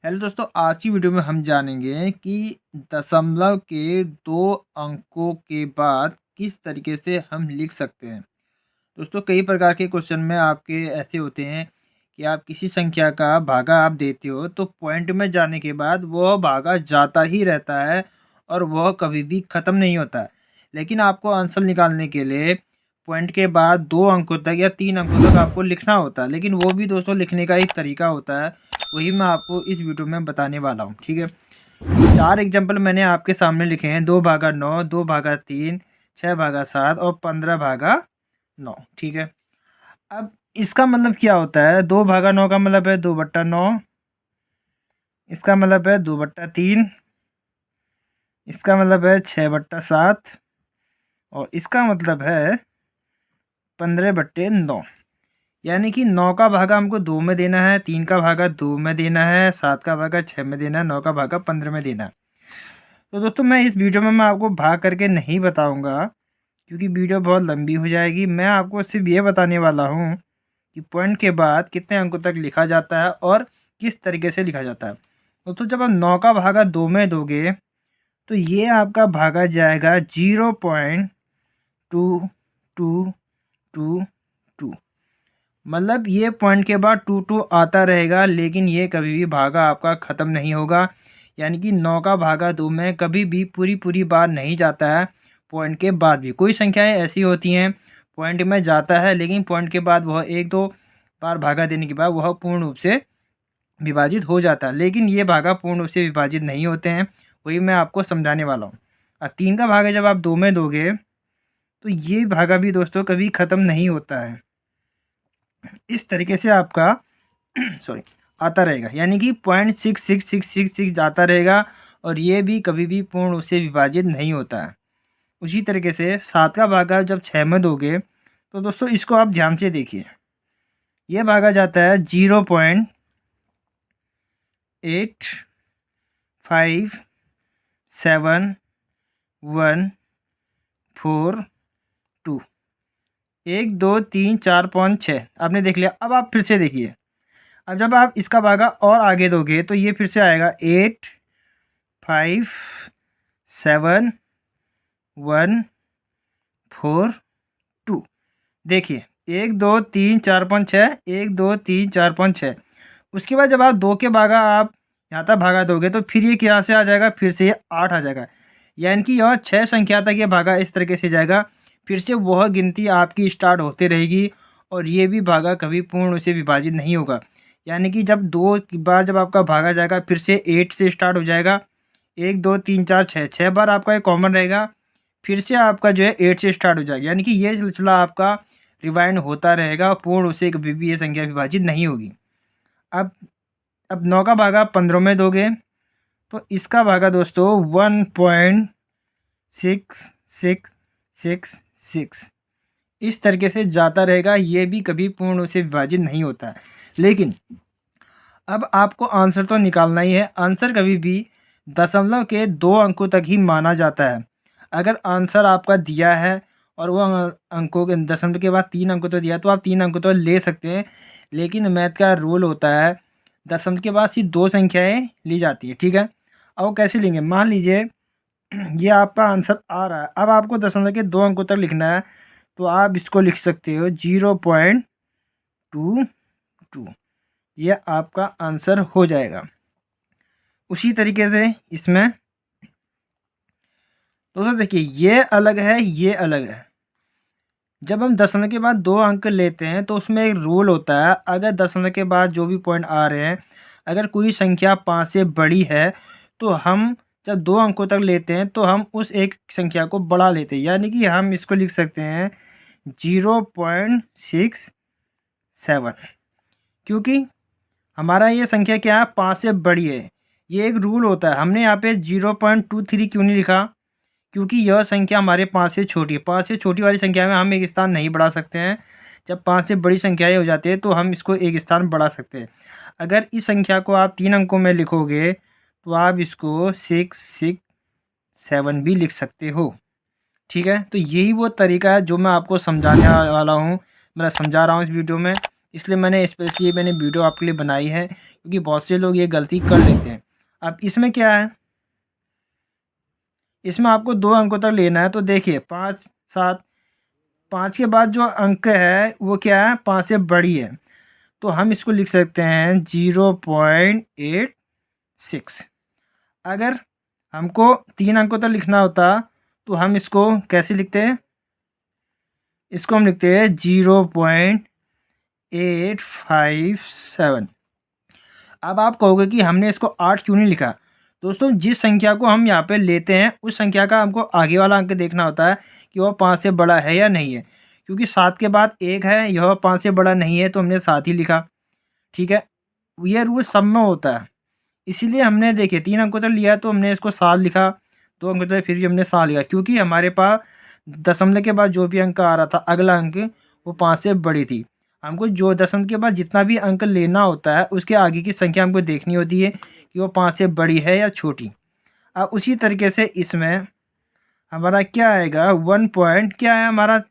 Hello दोस्तों, आज की वीडियो में हम जानेंगे कि दशमलव के 2 अंकों के बाद किस तरीके से हम लिख सकते हैं। दोस्तों, कई प्रकार के क्वेश्चन में आपके ऐसे होते हैं कि आप किसी संख्या का भागा आप देते हो तो पॉइंट में जाने के बाद वह भागा जाता ही रहता है और वह कभी भी ख़त्म नहीं होता है। लेकिन आपको आंसर निकालने के लिए पॉइंट के बाद 2 अंकों तक या 3 अंकों तक आपको लिखना होता है, लेकिन वो भी दोस्तों लिखने का एक तरीका होता है। वही मैं आपको इस वीडियो में बताने वाला हूँ। ठीक है, 4 एग्जाम्पल मैंने आपके सामने लिखे हैं। 2/9, 2/3, 6/7 और 15/9। ठीक है, अब इसका मतलब क्या होता है? 2/9 का मतलब है 2/9, इसका मतलब है 2/3, इसका मतलब है 6/7 और इसका मतलब है 15/9। यानी कि 9 का भागा हमको 2 में देना है, 3 का भागा 2 में देना है, 7 का भागा 6 में देना है, 9 का भागा 15 में देना है। तो दोस्तों, मैं इस वीडियो में मैं आपको भाग करके नहीं बताऊंगा क्योंकि वीडियो बहुत लंबी हो जाएगी। मैं आपको सिर्फ ये बताने वाला हूँ कि पॉइंट के बाद कितने अंकों तक लिखा जाता है और किस तरीके से लिखा जाता है। दोस्तों, जब आप 9 का भागा 2 में दोगे तो ये आपका भागा जाएगा 0.2222। मतलब ये पॉइंट के बाद 2 आता रहेगा, लेकिन ये कभी भी भागा आपका ख़त्म नहीं होगा। यानी कि 9 का भागा 2 में कभी भी पूरी पूरी बार नहीं जाता है। पॉइंट के बाद भी कोई संख्याएं ऐसी होती हैं, पॉइंट में जाता है लेकिन पॉइंट के बाद वह 1-2 बार भागा देने के बाद वह पूर्ण रूप से विभाजित हो जाता है, लेकिन ये भागा पूर्ण रूप से विभाजित नहीं होते हैं। वही मैं आपको समझाने वाला हूँ। 3 का भागा जब आप 2 में दोगे तो ये भागा भी दोस्तों कभी ख़त्म नहीं होता है। इस तरीके से आपका सॉरी आता रहेगा, यानी कि 0.666666 आता रहेगा और ये भी कभी भी पूर्ण रूप से विभाजित नहीं होता है। उसी तरीके से 7 का भागा जब 6 में दोगे तो दोस्तों इसको आप ध्यान से देखिए। ये भागा जाता है 0.85714 2। 1 2 3 4 5 6 आपने देख लिया। अब आप फिर से देखिए। अब जब आप इसका भागा और आगे दोगे तो ये फिर से आएगा 8 5 7 1 4 2। देखिए 1 2 3 4 5 6, 1 2 3 4 5 6। उसके बाद जब आप 2 के भागा आप यहाँ तक भागा दोगे तो फिर ये यहाँ से आ जाएगा, फिर से ये 8 आ जाएगा। यानी कि यह 6 संख्या तक ये भागा इस तरीके से जाएगा। फिर से वह गिनती आपकी स्टार्ट होती रहेगी और ये भी भागा कभी पूर्ण रूप से विभाजित नहीं होगा। यानी कि जब 2 बार जब आपका भागा जाएगा फिर से 8 से स्टार्ट हो जाएगा। 1 2 3 4 6 6 बार आपका एक कॉमन रहेगा। फिर से आपका जो है 8 से स्टार्ट हो जाएगा। यानी कि ये सिलसिला आपका रिवाइंड होता रहेगा, पूर्ण रूप से कभी भी ये संख्या विभाजित नहीं होगी। अब 9 का भागा 15 में दोगे तो इसका भागा दोस्तों 1.6666 इस तरीके से जाता रहेगा। ये भी कभी पूर्ण रूप से विभाजित नहीं होता है। लेकिन अब आपको आंसर तो निकालना ही है। आंसर कभी भी दशमलव के 2 अंकों तक ही माना जाता है। अगर आंसर आपका दिया है और वो अंकों के दशमलव के बाद 3 अंकों तो दिया तो आप 3 अंकों तो ले सकते हैं, लेकिन मैथ का रूल होता है दशमलव के बाद सिर्फ 2 संख्याएं ली जाती है। ठीक है, अब वो कैसे लेंगे? मान लीजिए ये आपका आंसर आ रहा है। अब आपको दशमलव के 2 अंकों तक लिखना है तो आप इसको लिख सकते हो 0.22। ये आपका आंसर हो जाएगा। उसी तरीके से इसमें दोस्तों देखिए, ये अलग है, ये अलग है। जब हम दशमलव के बाद 2 अंक लेते हैं तो उसमें एक रूल होता है। अगर दशमलव के बाद जो भी पॉइंट आ रहे हैं, अगर कोई संख्या 5 से बड़ी है तो हम जब 2 अंकों तक लेते हैं तो हम उस एक संख्या को बढ़ा लेते हैं। यानी कि हम इसको लिख सकते हैं 0.67, क्योंकि हमारा ये संख्या क्या है, 5 से बड़ी है। ये एक रूल होता है। हमने यहाँ पे 0.23 क्यों नहीं लिखा? क्योंकि यह संख्या हमारे 5 से छोटी है। 5 से छोटी वाली संख्या में हम एक स्थान नहीं बढ़ा सकते हैं। जब 5 से बड़ी संख्याएं हो जाती है तो हम इसको एक स्थान बढ़ा सकते हैं। अगर इस संख्या को आप 3 अंकों में लिखोगे तो आप इसको 667 भी लिख सकते हो। ठीक है, तो यही वो तरीका है जो मैं आपको समझाने वाला हूँ, मतलब समझा रहा हूँ इस वीडियो में। इसलिए मैंने स्पेशली मैंने वीडियो आपके लिए बनाई है, क्योंकि बहुत से लोग ये गलती कर लेते हैं। अब इसमें क्या है, इसमें आपको 2 अंकों तक लेना है। तो देखिए 5, 7, 5 के बाद जो अंक है वो क्या है, 5 से बड़ी है। तो हम इसको लिख सकते हैं 0.86। अगर हमको 3 अंकों तक लिखना होता तो हम इसको कैसे लिखते हैं, इसको हम लिखते हैं 0.857। अब आप कहोगे कि हमने इसको 8 क्यों नहीं लिखा। दोस्तों, जिस संख्या को हम यहाँ पे लेते हैं उस संख्या का हमको आगे वाला अंक देखना होता है कि वह 5 से बड़ा है या नहीं है। क्योंकि 7 के बाद 1 है, यह 5 से बड़ा नहीं है, तो हमने 7 ही लिखा। ठीक है, ये रूल सब में होता है। इसीलिए हमने देखिए 3 अंकों तक लिया तो हमने इसको 7 लिखा, 2 अंकों तक फिर भी हमने 7 लिखा, क्योंकि हमारे पास दशमलव के बाद जो भी अंक आ रहा था अगला अंक वो 5 से बड़ी थी। हमको जो दशमलव के बाद जितना भी अंक लेना होता है उसके आगे की संख्या हमको देखनी होती है कि वो 5 से बड़ी है या छोटी। अब उसी तरीके से इसमें हमारा क्या आएगा, 1 पॉइंट क्या है हमारा,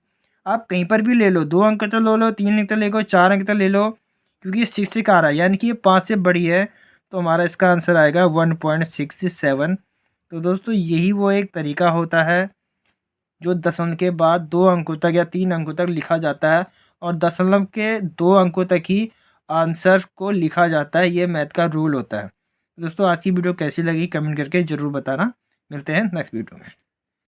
आप कहीं पर भी ले लो, 2 अंक तक ले लो, 3 अंक तक ले लो, 4 अंक तक ले लो, क्योंकि 6 आ रहा है यानी कि ये 5 से बड़ी है। तो हमारा इसका आंसर आएगा 1.67। तो दोस्तों, यही वो एक तरीका होता है जो दशमलव के बाद 2 अंकों तक या 3 अंकों तक लिखा जाता है, और दशमलव के 2 अंकों तक ही आंसर को लिखा जाता है। ये मैथ का रूल होता है। दोस्तों, आज की वीडियो कैसी लगी कमेंट करके ज़रूर बताना। मिलते हैं नेक्स्ट वीडियो में।